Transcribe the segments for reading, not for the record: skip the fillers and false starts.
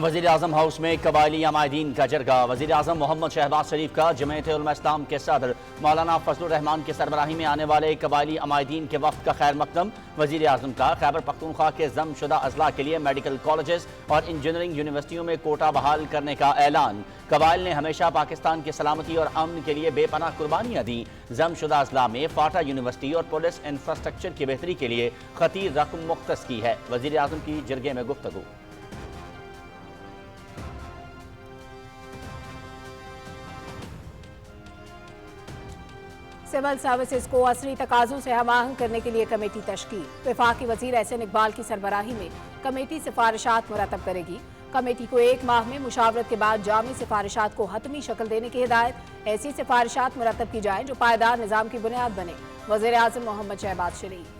وزیر اعظم ہاؤس میں قبائلی عمائدین کا جرگہ۔ وزیر اعظم محمد شہباز شریف کا جمعیت علماء اسلام کے صدر مولانا فضل الرحمان کی سربراہی میں آنے والے قبائلی عمائدین کے وفد کا خیر مقدم۔ وزیر اعظم کا خیبر پختونخوا کے ضم شدہ اضلاع کے لیے میڈیکل کالجز اور انجینئرنگ یونیورسٹیوں میں کوٹا بحال کرنے کا اعلان۔ قبائل نے ہمیشہ پاکستان کی سلامتی اور امن کے لیے بے پناہ قربانیاں دیں۔ ضم شدہ اضلاع میں فاٹا یونیورسٹی اور پولیس انفراسٹرکچر کی بہتری کے لیے خطیر رقم مختص کی ہے۔ وزیر اعظم کی جرگے میں گفتگو۔ سول سروسز کو عصری تقاضوں سے ہم آہنگ کرنے کے لیے کمیٹی تشکیل۔ وفاقی وزیر احسن اقبال کی سربراہی میں کمیٹی سفارشات مرتب کرے گی۔ کمیٹی کو 1 ماہ میں مشاورت کے بعد جامع سفارشات کو حتمی شکل دینے کی ہدایت۔ ایسی سفارشات مرتب کی جائیں جو پائیدار نظام کی بنیاد بنے۔ وزیر اعظم محمد شہباز شریف۔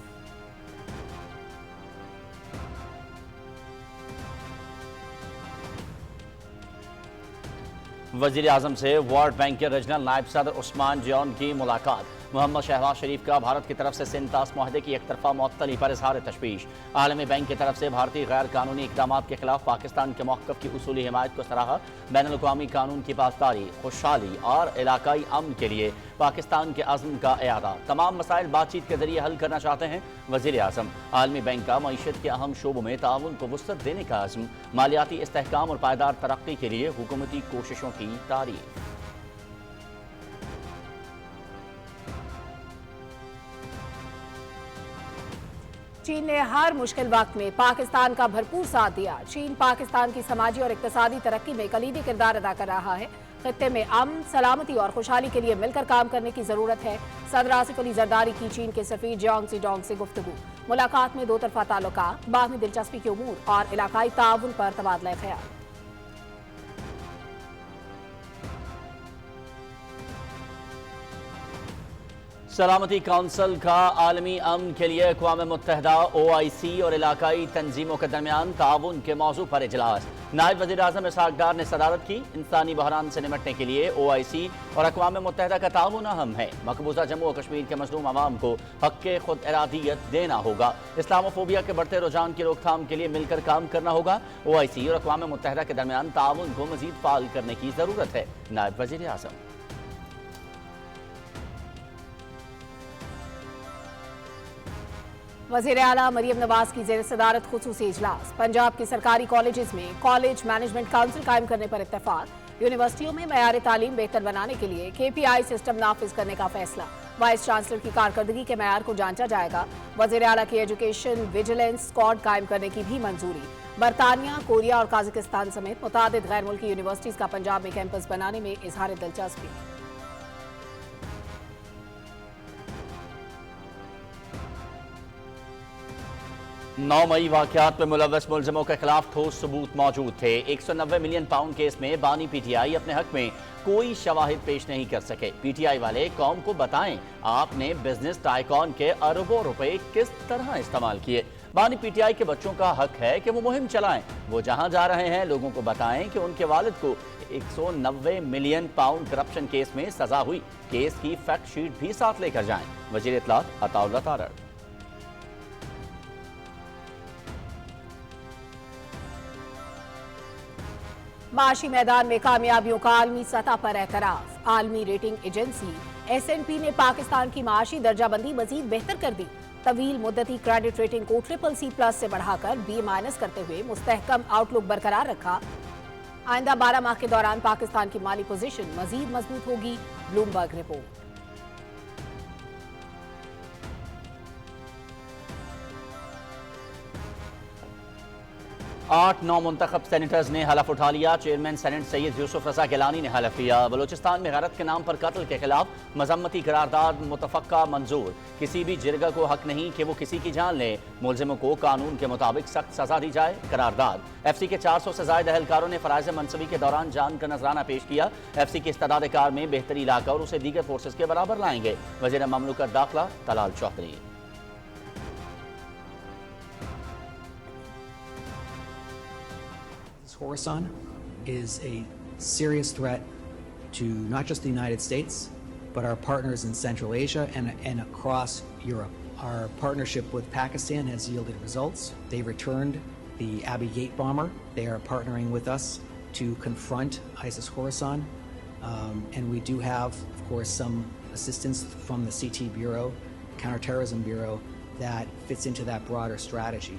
وزیر اعظم سے ورلڈ بینک کے ریجنل نائب صدر عثمان جیون کی ملاقات۔ محمد شہباز شریف کا بھارت کی طرف سے سنتاس معاہدے کی ایک طرفہ معطلی پر اظہار تشویش۔ عالمی بینک کی طرف سے بھارتی غیر قانونی اقدامات کے خلاف پاکستان کے موقف کی اصولی حمایت کو سراہا۔ بین الاقوامی قانون کی پاسداری، خوشحالی اور علاقائی امن کے لیے پاکستان کے عزم کا اعادہ۔ تمام مسائل بات چیت کے ذریعے حل کرنا چاہتے ہیں وزیر اعظم۔ عالمی بینک کا معیشت کے اہم شعبوں میں تعاون کو وسعت دینے کا عزم۔ مالیاتی استحکام اور پائیدار ترقی کے لیے حکومتی کوششوں کی تعریف۔ چین نے ہر مشکل وقت میں پاکستان کا بھرپور ساتھ دیا۔ چین پاکستان کی سماجی اور اقتصادی ترقی میں کلیدی کردار ادا کر رہا ہے۔ خطے میں امن، سلامتی اور خوشحالی کے لیے مل کر کام کرنے کی ضرورت ہے۔ صدر آصف علی زرداری کی چین کے سفیر جیونگ سی ڈونگ سے گفتگو۔ ملاقات میں 2 طرفہ تعلقات، باہمی دلچسپی کے امور اور علاقائی تعاون پر تبادلہ خیال۔ سلامتی کونسل کا عالمی امن کے لیے اقوام متحدہ، OIC اور علاقائی تنظیموں کے درمیان تعاون کے موضوع پر اجلاس۔ نائب وزیر اعظم اسحاق ڈار نے صدارت کی۔ انسانی بحران سے نمٹنے کے لیے OIC اور اقوام متحدہ کا تعاون اہم ہے۔ مقبوضہ جموں و کشمیر کے مظلوم عوام کو حق خود ارادیت دینا ہوگا۔ اسلام فوبیا کے بڑھتے رجحان کی روک تھام کے لیے مل کر کام کرنا ہوگا۔ OIC اور اقوام متحدہ کے درمیان تعاون کو مزید فعال کرنے کی ضرورت ہے۔ نائب وزیر اعظم۔ وزیر اعلیٰ مریم نواز کی زیر صدارت خصوصی اجلاس۔ پنجاب کے سرکاری کالجز میں کالج مینجمنٹ کونسل قائم کرنے پر اتفاق۔ یونیورسٹیوں میں معیار تعلیم بہتر بنانے کے لیے KPI سسٹم نافذ کرنے کا فیصلہ۔ وائس چانسلر کی کارکردگی کے معیار کو جانچا جائے گا۔ وزیر اعلیٰ کی ایجوکیشن ویجیلنس اسکواڈ قائم کرنے کی بھی منظوری۔ برطانیہ، کوریا اور قازقستان سمیت متعدد غیر ملکی یونیورسٹیز کا پنجاب میں کیمپس بنانے میں اظہار دلچسپی۔ 9 مئی واقعات میں ملوث ملزموں کے خلاف ٹھوس ثبوت موجود تھے۔ 190 ملین پاؤنڈ کیس میں بانی PTI اپنے حق میں کوئی شواہد پیش نہیں کر سکے۔ PTI والے قوم کو بتائیں آپ نے بزنس ٹائکون کے اربوں روپے کس طرح استعمال کیے۔ بانی PTI کے بچوں کا حق ہے کہ وہ مہم چلائیں۔ وہ جہاں جا رہے ہیں لوگوں کو بتائیں کہ ان کے والد کو 190 ملین پاؤنڈ کرپشن کیس میں سزا ہوئی۔ کیس کی فیکٹ شیٹ بھی ساتھ لے کر جائیں۔ وزیر اطلاعات عطا اللہ تارڑ۔ معاشی میدان میں کامیابیوں کا عالمی سطح پر اعتراف۔ عالمی ریٹنگ ایجنسی S&P نے پاکستان کی معاشی درجہ بندی مزید بہتر کر دی۔ طویل مدتی کریڈٹ ریٹنگ کو CCC+ سے بڑھا کر B- کرتے ہوئے مستحکم آؤٹ لک برقرار رکھا۔ آئندہ 12 ماہ کے دوران پاکستان کی مالی پوزیشن مزید مضبوط ہوگی، بلومبرگ رپورٹ۔ 8 منتخب سینیٹرز نے حلف اٹھا لیا۔ چیئرمین سینٹ سید یوسف رضا گیلانی نے حلف لیا۔ بلوچستان میں غیرت کے نام پر قتل کے خلاف مذمتی قرارداد متفقہ منظور۔ کسی بھی جرگہ کو حق نہیں کہ وہ کسی کی جان لے۔ ملزموں کو قانون کے مطابق سخت سزا دی جائے۔ قرارداد FC کے 400 سے زائد اہلکاروں نے فرائض منصبی کے دوران جان کا نذرانہ پیش کیا۔ FC کی استعداد کار میں بہتری لا کر اسے دیگر فورسز کے برابر لائیں گے۔ وزیر مملکت داخلہ Talal Chaudhry. Khorasan is a serious threat to not just the United States, but our partners in Central Asia and across Europe. Our partnership with Pakistan has yielded results. They returned the Abbey Gate bomber. They are partnering with us to confront ISIS Khorasan. And we do have, of course, some assistance from the CT Bureau, Counterterrorism Bureau, that fits into that broader strategy.